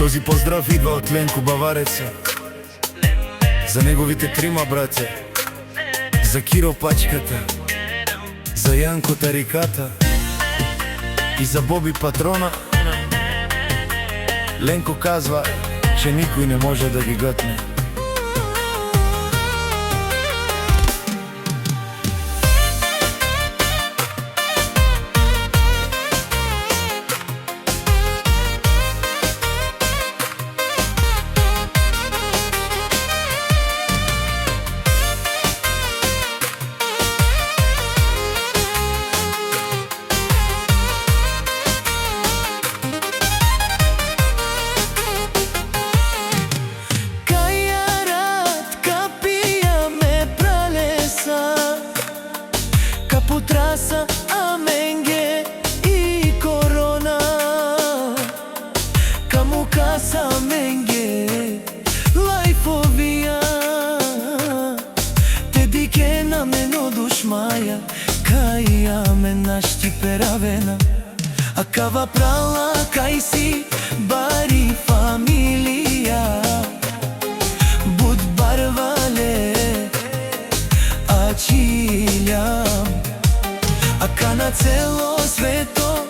Този поздрав идва од Ленко Бавареца, за неговите трима браќа, за Киро Пачката, за Јанко Тариката и за Боби Патрона. Ленко казва, че никој не може да ги гатне. Putrasa, amenge i korona, kamu kasa amenge lajfovija, te dike na meno dušmaja, kaj ja me našti peravena, a kava prala kaj si bari familija, bud barvale a čiljam. A ka na celo sveto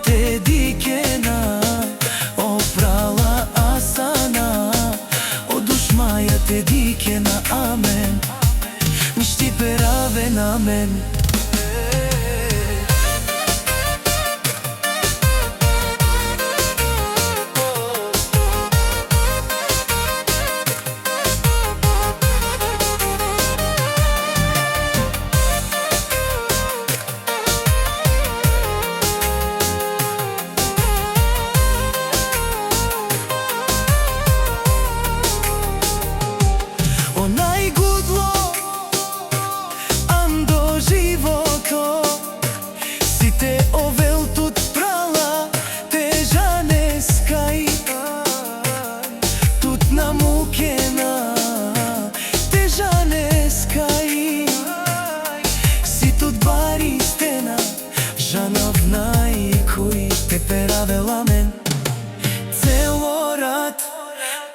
te dikena oprala asana, od dušmaja te dikena amen, ništi perave na men.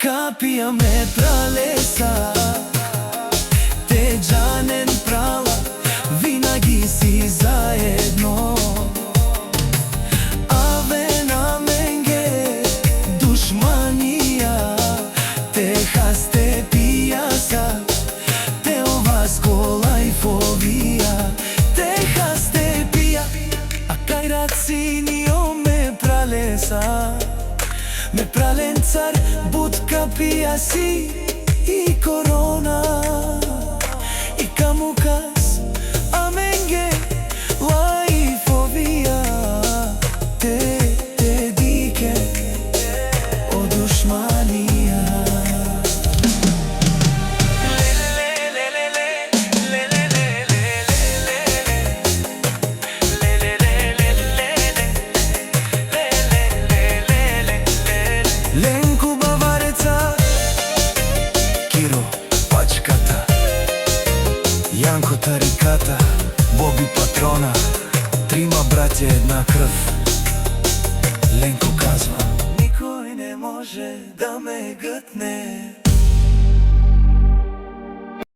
Kapija me pralesa, te džanen prala, vinaги si zajedno. Ave na menge, dušmanija, te haste pijasa, te ovasko lajfovija, te haste pija, a kaj racinio me pralesa. Me pralen car, bud kapija si i korona, i kamu kas amenge lajfovija, te dike od dušmanija. Ленко Бавареца, Киро Пачката, Јанко Тариката, Боби Патрона, трима браќа една крв. Ленко казва, никој не може да ме гатне.